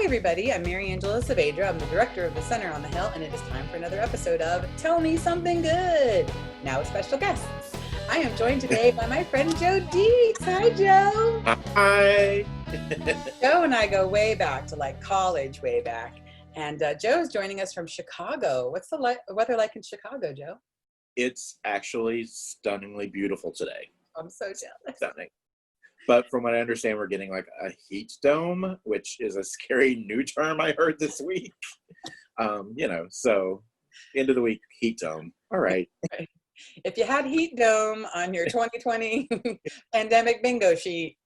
Hi, everybody. I'm Mary Angela Saavedra. I'm the director of the Center on the Hill, and it is time for another episode of Tell Me Something Good. Now with special guests. I am joined today by my friend Joe Deitz. Hi, Joe. Hi. Joe and I go way back to like college, way back. And Joe's joining us from Chicago. What's the weather like in Chicago, Joe? It's actually stunningly beautiful today. I'm so jealous. Stunning. But from what I understand, we're getting like a heat dome, which is a scary new term I heard this week. So end of the week, heat dome. All right. If you had heat dome on your 2020 pandemic bingo sheet,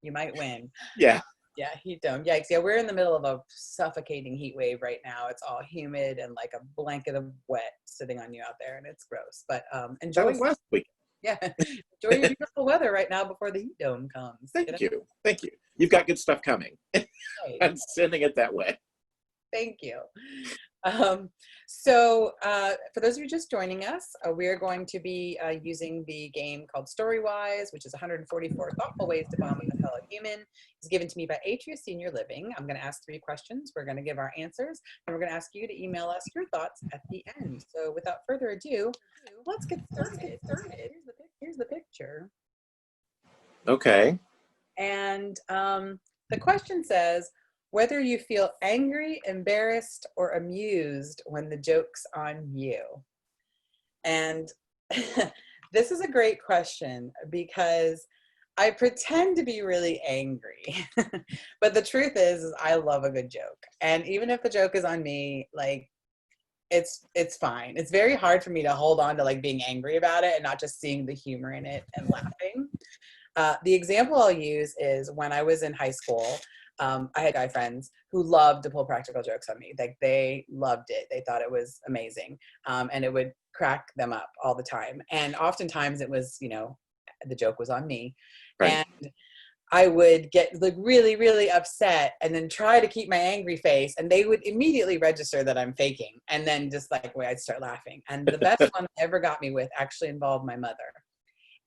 you might win. Yeah. Yeah, heat dome. Yikes. Yeah, we're in the middle of a suffocating heat wave right now. It's all humid and like a blanket of wet sitting on you out there, and it's gross. But enjoy. That was last week. Yeah, enjoy your beautiful weather right now before the heat dome comes. Thank you. You've got good stuff coming. I'm sending it that way. Thank you. So for those of you just joining us, we are going to be using the game called Storywise, which is 144 thoughtful ways to bond with a fellow human. It's given to me by Atria Senior Living. I'm going to ask 3 questions. We're going to give our answers, and we're going to ask you to email us your thoughts at the end. So without further ado, let's get started. Here's the picture. Okay. And the question says, whether you feel angry, embarrassed, or amused when the joke's on you. And this is a great question because I pretend to be really angry, but the truth is I love a good joke. And even if the joke is on me, like it's fine. It's very hard for me to hold on to like being angry about it and not just seeing the humor in it and laughing. The example I'll use is when I was in high school. I had guy friends who loved to pull practical jokes on me. Like they loved it. They thought it was amazing. And it would crack them up all the time. And oftentimes it was, the joke was on me. Right. And I would get like really, really upset and then try to keep my angry face. And they would immediately register that I'm faking. And then just like, I'd start laughing. And the best one ever got me with actually involved my mother.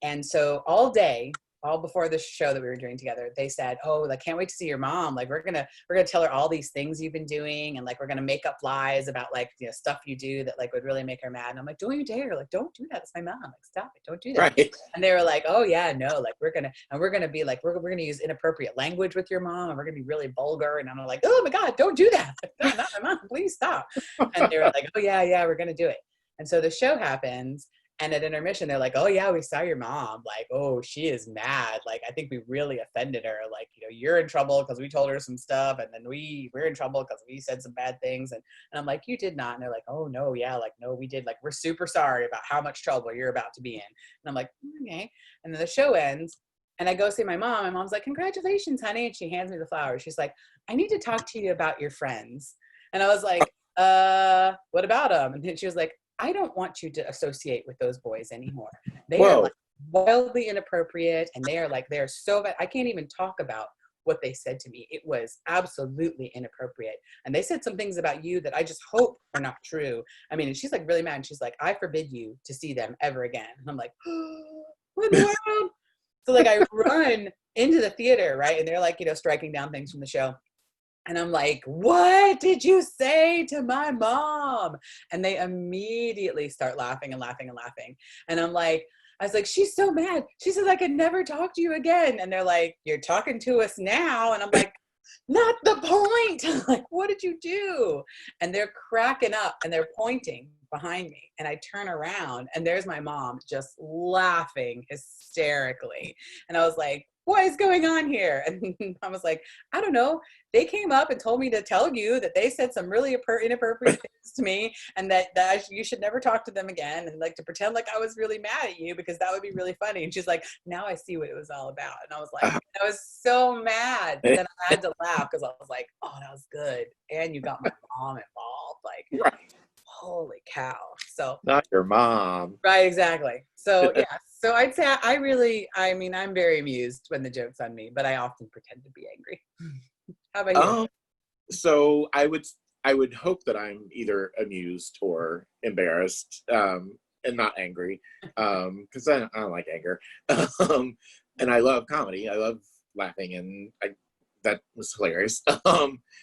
And so all day, all before the show that we were doing together, they said, oh, I can't wait to see your mom. Like, we're gonna tell her all these things you've been doing. And like, we're going to make up lies about like, stuff you do that like would really make her mad. And I'm like, don't you dare. Like, don't do that. It's my mom. Like, stop it. Don't do that. Right. And they were like, oh yeah, no, like we're going to be like, we're going to use inappropriate language with your mom. And we're going to be really vulgar. And I'm like, oh my God, don't do that. Like, not my mom. Please stop. And they were like, oh yeah, we're going to do it. And so the show happens. And at intermission, they're like, oh, yeah, we saw your mom. Like, oh, she is mad. Like, I think we really offended her. Like, you're in trouble because we told her some stuff. And then we're in trouble because we said some bad things. And I'm like, you did not. And they're like, oh, no, yeah. Like, no, we did. Like, we're super sorry about how much trouble you're about to be in. And I'm like, okay. And then the show ends. And I go see my mom. My mom's like, congratulations, honey. And she hands me the flowers. She's like, I need to talk to you about your friends. And I was like, what about them? And then she was like, I don't want you to associate with those boys anymore. They are like wildly inappropriate, and they're so bad. I can't even talk about what they said to me. It was absolutely inappropriate. And they said some things about you that I just hope are not true. I mean, and she's like really mad. And she's like, I forbid you to see them ever again. And I'm like, what in the world? So like I run into the theater, right? And they're like, striking down things from the show. And I'm like, what did you say to my mom? And they immediately start laughing and laughing and laughing. And I was like, she's so mad. She says I could never talk to you again. And they're like, you're talking to us now. And I'm like, not the point. Like, what did you do? And they're cracking up and they're pointing behind me. And I turn around and there's my mom just laughing hysterically. And I was like, what is going on here? And I was like, I don't know. They came up and told me to tell you that they said some really inappropriate things to me and that you should never talk to them again and like to pretend like I was really mad at you because that would be really funny. And she's like, now I see what it was all about. And I was like, I was so mad. But then I had to laugh because I was like, oh, that was good. And you got my mom involved. Like, right. Holy cow. So not your mom. Right, exactly. So yeah. So I'd say I'm very amused when the joke's on me, but I often pretend to be angry. How about you? So I would hope that I'm either amused or embarrassed, and not angry, because I don't like anger. And I love comedy. I love laughing, and that was hilarious.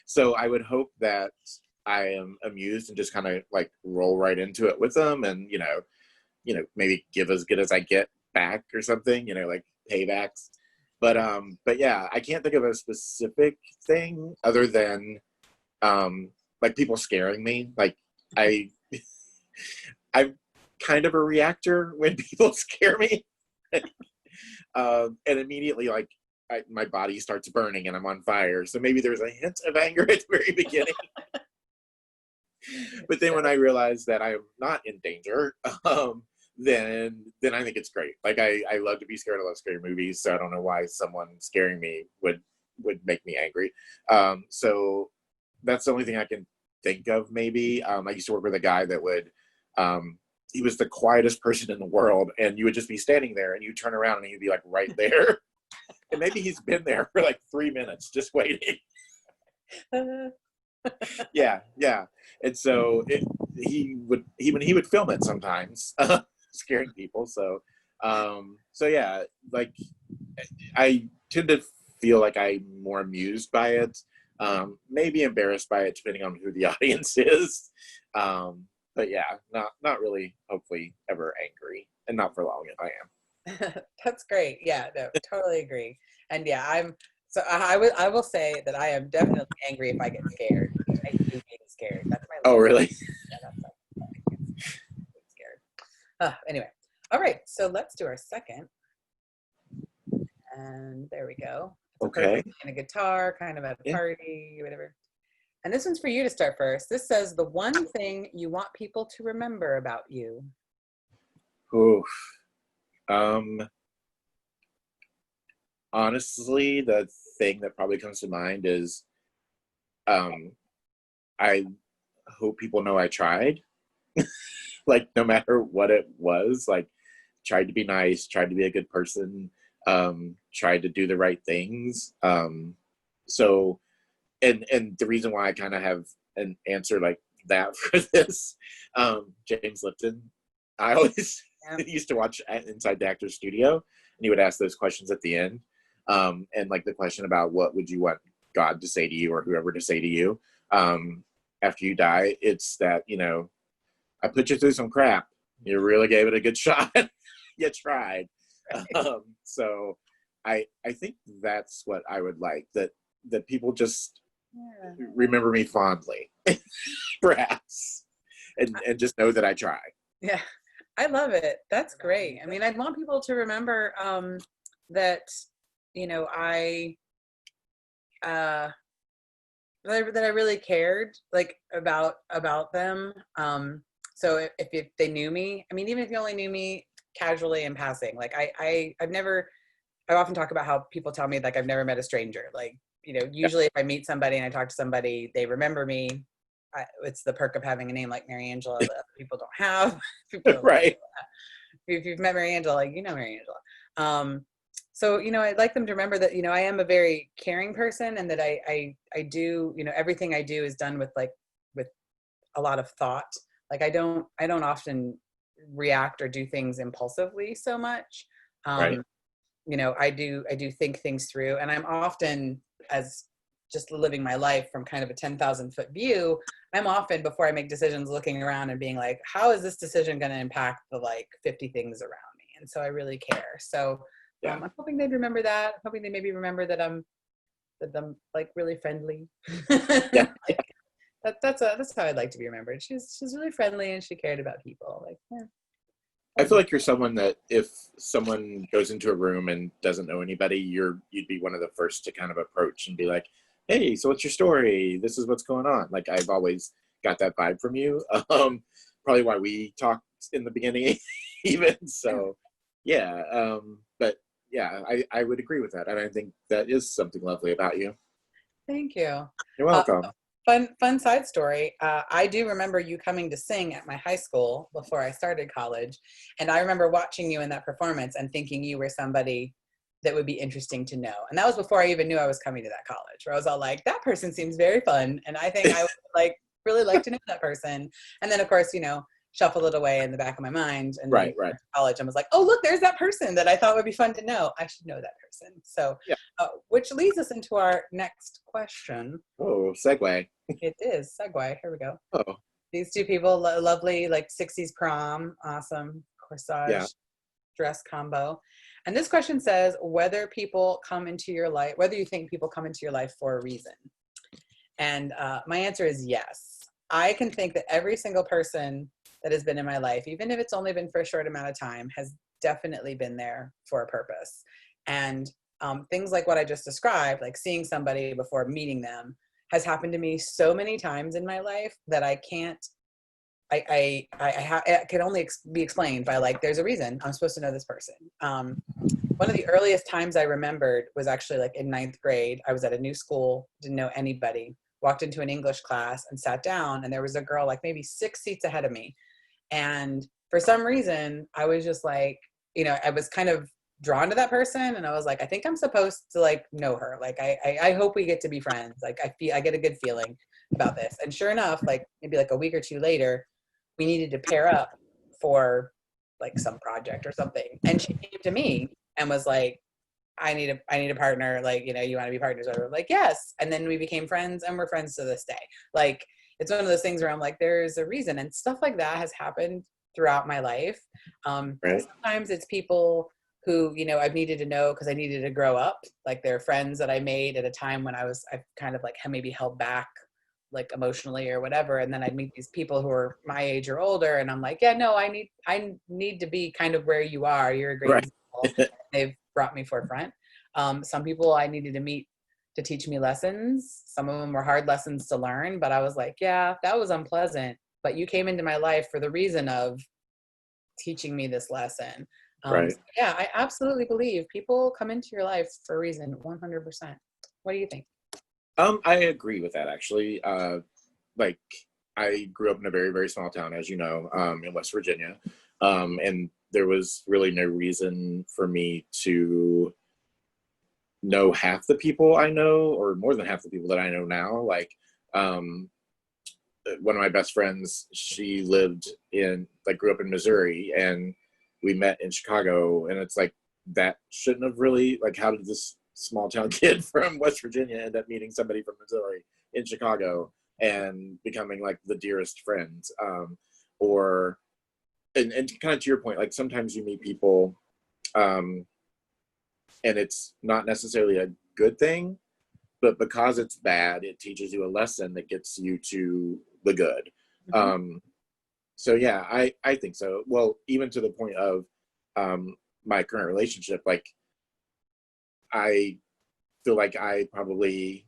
So I would hope that I am amused and just kind of like roll right into it with them, and maybe give as good as I get back or something, like paybacks. But yeah, I can't think of a specific thing other than like people scaring me. Like I I'm kind of a reactor when people scare me. And immediately like my body starts burning and I'm on fire. So maybe there's a hint of anger at the very beginning. But then when I realize that I am not in danger, then I think it's great. Like I love to be scared. I love scary movies. So I don't know why someone scaring me would make me angry. So that's the only thing I can think of. Maybe I used to work with a guy that would he was the quietest person in the world, and you would just be standing there and you turn around and he'd be like right there. And maybe he's been there for like 3 minutes just waiting. Yeah. And so he would film it sometimes, scaring people. So yeah, like I tend to feel like I'm more amused by it, maybe embarrassed by it, depending on who the audience is. But yeah, not really, hopefully ever angry, and not for long if I am. That's great. Yeah, no, totally agree. And yeah, I will say that I am definitely angry if I get scared. I do get scared. That's my Oh, really? Yeah, I get scared. Anyway, all right. So let's do our second. And there we go. Okay. And a guitar, kind of at a party, whatever. And this one's for you to start first. This says, the one thing you want people to remember about you. Oof. Honestly, the thing that probably comes to mind is I hope people know I tried. Like, no matter what it was, like, tried to be nice, tried to be a good person, tried to do the right things. So, and the reason why I kind of have an answer like that for this, James Lipton, I always used to watch Inside the Actor's Studio, and he would ask those questions at the end. And like the question about what would you want God to say to you or whoever to say to you after you die, it's that, I put you through some crap. You really gave it a good shot. You tried. So I think that's what I would like, that people just remember me fondly, perhaps, and just know that I try. Yeah, I love it. That's great. I mean, I'd want people to remember that, that I really cared, like, about them. So if they knew me, I mean, even if you only knew me casually in passing, like I often talk about how people tell me like I've never met a stranger. Like, usually if I meet somebody and I talk to somebody, they remember me. It's the perk of having a name like Mary Angela that other people don't have. Right. If you've met Mary Angela, like, Mary Angela. So, I'd like them to remember that, I am a very caring person, and that I do, everything I do is done with a lot of thought. Like I don't often react or do things impulsively so much. Right. I do think things through, and I'm often, as just living my life from kind of a 10,000 foot view, I'm often, before I make decisions, looking around and being like, how is this decision going to impact the 50 things around me? And so I really care. So I'm hoping they'd remember that. I'm hoping they maybe remember that I'm like really friendly. Yeah. That's how I'd like to be remembered. She's really friendly and she cared about people. Like, yeah. I feel like you're someone that if someone goes into a room and doesn't know anybody, you'd be one of the first to kind of approach and be like, hey, so what's your story? This is what's going on. Like, I've always got that vibe from you. Probably why we talked in the beginning even. So yeah. But yeah, I would agree with that. And I think that is something lovely about you. Thank you. You're welcome. Fun side story. I do remember you coming to sing at my high school before I started college. And I remember watching you in that performance and thinking you were somebody that would be interesting to know. And that was before I even knew I was coming to that college, where I was all like, that person seems very fun. And I think I would really like to know that person. And then of course, shuffled it away in the back of my mind. And then Right, right. college, I was like, oh, look, there's that person that I thought would be fun to know. I should know that person. So, Yeah. which leads us into our next question. Oh, segue. It is segue. Here we go. Oh, These two people, lovely, like 60s prom, awesome corsage yeah. dress combo. And this question says whether people come into your life, whether you think people come into your life for a reason. And my answer is yes. I can think that every single person that has been in my life, even if it's only been for a short amount of time, has definitely been there for a purpose. And things like what I just described, like seeing somebody before meeting them, has happened to me so many times in my life that I can't, it can only be explained by like, there's a reason I'm supposed to know this person. One of the earliest times I remembered was actually like in 9th grade. I was at a new school, didn't know anybody, walked into an English class and sat down, and there was a girl like maybe 6 seats ahead of me. And for some reason, I was just like, I was kind of drawn to that person, and I was like, I think I'm supposed to like know her. Like, I hope we get to be friends. Like, I get a good feeling about this. And sure enough, like maybe like a week or two later, we needed to pair up for like some project or something. And she came to me and was like, I need a partner. Like, you want to be partners? I was like, yes. And then we became friends, and we're friends to this day. Like, it's one of those things where I'm like, there's a reason, and stuff like that has happened throughout my life. Right. Sometimes it's people who, I've needed to know because I needed to grow up. Like, they're friends that I made at a time when I've kind of like maybe held back, like emotionally or whatever. And then I'd meet these people who are my age or older, and I'm like, yeah, no, I need to be kind of where you are. You're a great example. They've brought me forefront. Some people I needed to meet to teach me lessons. Some of them were hard lessons to learn, but I was like, yeah, that was unpleasant, but you came into my life for the reason of teaching me this lesson. Right. So yeah, I absolutely believe people come into your life for a reason, 100%. What do you think? I agree with that, actually. Like, I grew up in a very, very small town, as you know, in West Virginia. And there was really no reason for me to know half the people I know, or more than half the people that I know now. Like, one of my best friends, she grew up in Missouri, and we met in Chicago. And it's like, that shouldn't have really, like, how did this small town kid from West Virginia end up meeting somebody from Missouri in Chicago and becoming like the dearest friends? And kind of to your point, like sometimes you meet people and it's not necessarily a good thing, but because it's bad, it teaches you a lesson that gets you to the good. Mm-hmm. So yeah, I think so. Well, even to the point of my current relationship, like, I feel like I probably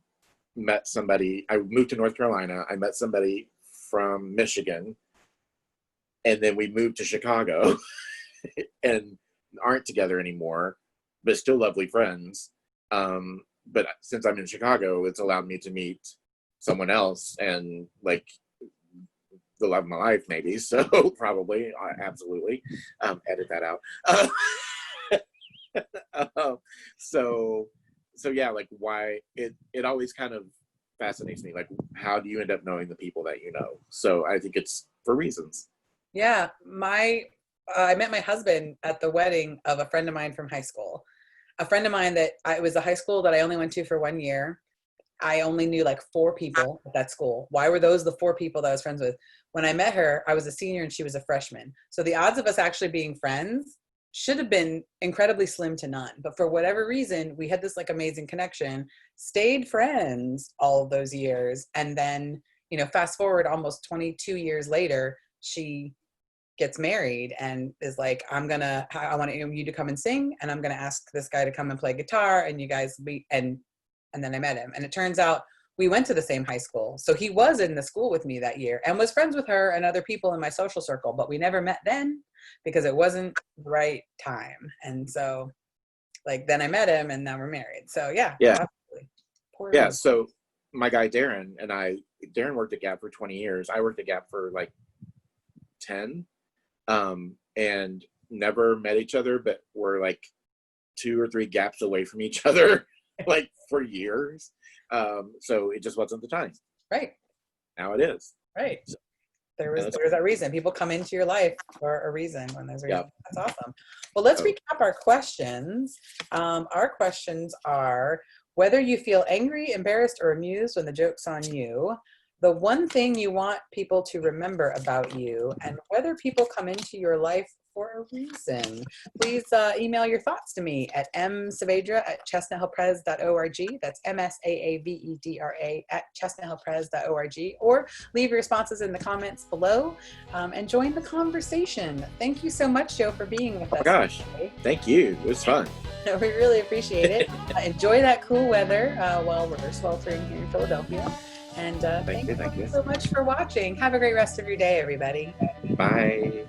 met somebody. I moved to North Carolina. I met somebody from Michigan, and then we moved to Chicago and aren't together anymore, but still lovely friends. But since I'm in Chicago, it's allowed me to meet someone else and like the love of my life, maybe. So probably, absolutely, edit that out. So yeah, like, why it always kind of fascinates me, like, how do you end up knowing the people that you know? So I think it's for reasons. Yeah, I met my husband at the wedding of a friend of mine from high school. A friend of mine it was a high school that I only went to for 1 year. I only knew like 4 people at that school. Why were those the 4 people that I was friends with? When I met her, I was a senior and she was a freshman. So the odds of us actually being friends should have been incredibly slim to none. But for whatever reason, we had this like amazing connection, stayed friends all of those years. And then, fast forward almost 22 years later, she gets married and is like, I want you to come and sing, and I'm going to ask this guy to come and play guitar, and you guys and then I met him. And it turns out we went to the same high school. So he was in the school with me that year and was friends with her and other people in my social circle, but we never met then because it wasn't the right time. And so like, then I met him and now we're married. So yeah. Yeah. Absolutely. Yeah. So my guy, Darren worked at Gap for 20 years. I worked at Gap for like 10, and never met each other, but were like 2 or 3 gaps away from each other, like for years. So it just wasn't the time. Right. Now it is. Right. There was that reason. People come into your life for a reason when there's a reason. Yep. That's awesome. Well, let's recap our questions. Our questions are whether you feel angry, embarrassed, or amused when the joke's on you, the one thing you want people to remember about you, and whether people come into your life for a reason. Please email your thoughts to me at msaavedra@chestnuthillpress.org. That's msaavedra@chestnuthillpress.org. Or leave your responses in the comments below and join the conversation. Thank you so much, Joe, for being with us. Oh my gosh, thank you. It was fun. We really appreciate it. Enjoy that cool weather while we're sweltering here in Philadelphia. And thank you so much for watching. Have a great rest of your day, everybody. Bye.